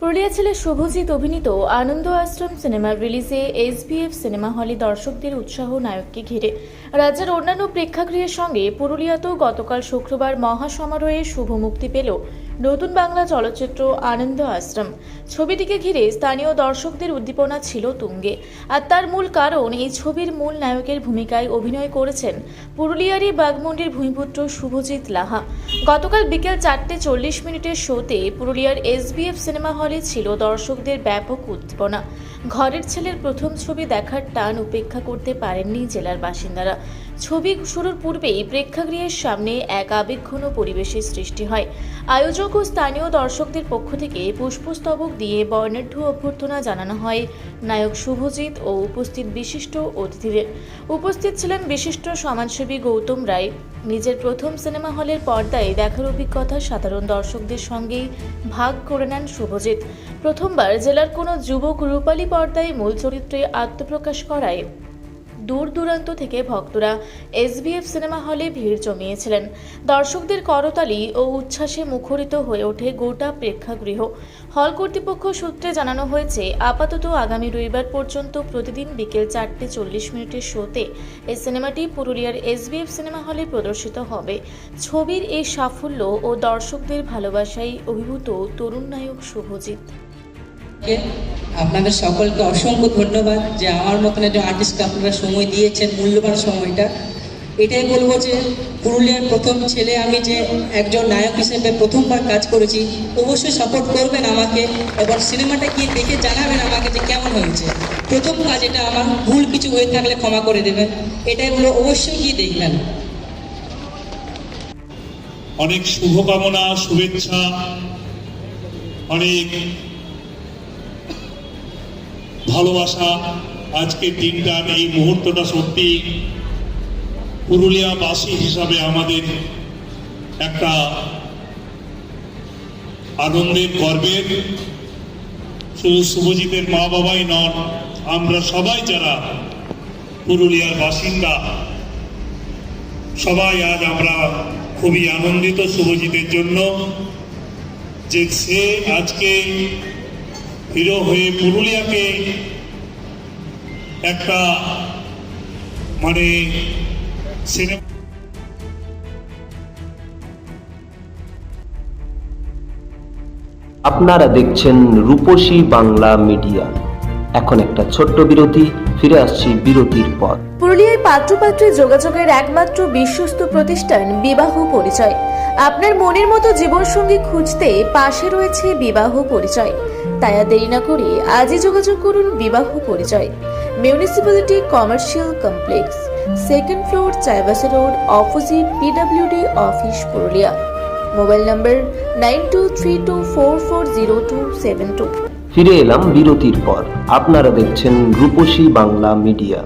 পুরুলিয়া ছেলে শুভজিৎ অভিনীত আনন্দ আশ্রম সিনেমার রিলিজে এসবিএফ সিনেমা হলে দর্শকদের উৎসাহ নায়ককে ঘিরে রাজ্যের অন্যান্য প্রেক্ষাগৃহের সঙ্গে পুরুলিয়াতেও গতকাল শুক্রবার মহাসমারোহে শুভ মুক্তি পেল নতুন বাংলা চলচ্চিত্র আনন্দ আশ্রম। ছবিটিকে ঘিরে স্থানীয় দর্শকদের উদ্দীপনা ছিল তুঙ্গে, আর তার মূল কারণ এই ছবির মূল নায়কের ভূমিকায় অভিনয় করেছেন পুরুলিয়ারই বাগমুন্ডির ভূমিপুত্র শুভজিৎ লাহা। গতকাল বিকেল 4:40 শোতে পুরুলিয়ার এসবিএফ সিনেমা হলে ছিল দর্শকদের ব্যাপক উদ্দীপনা। ঘরের ছেলের প্রথম ছবি দেখার টান উপেক্ষা করতে পারেননি জেলার বাসিন্দারা। ছবি শুরুর পূর্বেই প্রেক্ষাগৃহের সামনে এক আবেগঘন পরিবেশের সৃষ্টি হয়। আয়োজক ও স্থানীয় দর্শকদের পক্ষ থেকে পুষ্পস্তবক দিয়ে বর্ণাঢ্য অভ্যর্থনা জানানো হয় নায়ক শুভজিৎ ও উপস্থিত বিশিষ্ট অতিথিদের। উপস্থিত ছিলেন বিশিষ্ট সমাজসেবী গৌতম রায়। নিজের প্রথম সিনেমা হলের পর্দায় দেখার অভিজ্ঞতা সাধারণ দর্শকদের সঙ্গেই ভাগ করে নেন শুভজিৎ। প্রথমবার জেলার কোনো যুবক রূপালী পর্দায় মূল চরিত্রে আত্মপ্রকাশ করায় দূর দূরান্ত থেকে ভক্তরা এসবিএফ সিনেমা হলে ভিড় জমিয়েছিলেন। দর্শকদের করতালি ও উচ্ছ্বাসে মুখরিত হয়ে ওঠে গোটা প্রেক্ষাগৃহ। হল কর্তৃপক্ষ সূত্রে জানানো হয়েছে, আপাতত আগামী রবিবার পর্যন্ত প্রতিদিন বিকেল 4:40 শোতে এই সিনেমাটি পুরুলিয়ার এসবিএফ সিনেমা হলে প্রদর্শিত হবে। ছবির এই সাফল্য ও দর্শকদের ভালোবাসায় অভিভূত তরুণ নায়ক শুভজিৎ। আপনাদের সকলকে অসংখ্য ধন্যবাদ যে আমার মতন একজন আর্টিস্টকে আপনারা সময় দিয়েছেন, মূল্যবান সময়টা। এটাই বলবো যে পুরুলিয়ার প্রথম ছেলে আমি যে একজন নায়ক হিসেবে প্রথমবার কাজ করেছি, অবশ্যই সাপোর্ট করবেন আমাকে এবং সিনেমাটা গিয়ে দেখে জানাবেন আমাকে যে কেমন হয়েছে। প্রথম কাজ এটা, আমার ভুল কিছু হয়ে থাকলে ক্ষমা করে দেবেন। এটাই বলো, অবশ্যই গিয়ে দেখবেন। অনেক শুভকামনা, শুভেচ্ছা, অনেক ভালোবাসা। আজকের দিনটা, এই মুহূর্তটা সত্যি পুরুলিয়াবাসী হিসাবে আমাদের একটা আনন্দের, গর্বের। শুধু শুভজিতের মা বাবাই নন, আমরা সবাই যারা পুরুলিয়ার বাসিন্দা সবাই আজ আমরা খুবই আনন্দিত শুভজিতের জন্য যে সে আজকে হিরো হয়ে পুরুলিয়াকে একটা সিনেমা। আপনারা দেখছেন রূপসী বাংলা মিডিয়া। এখন একটা ছোট্ট বিরতি, ফিরে আসছি বিরতির পর। পুরুলিয়ায় পাত্রপাত্রী যোগাযোগের একমাত্র বিশ্বস্ত প্রতিষ্ঠান বিবাহ পরিচয়। আপনার মনের মতো জীবনসঙ্গী খুঁজতে পাশে রয়েছে বিবাহ পরিচয়। তাই আর দেরি না করে আজই যোগাযোগ করুন বিবাহ পরিচয়। Municipality commercial complex, 2nd floor, Chaibasa road, opposite PWD office, Purulia. Mobile নম্বর 9232440272। ফিরে এলাম বিরতির পর। আপনারা দেখছেন রূপসী বাংলা মিডিয়া।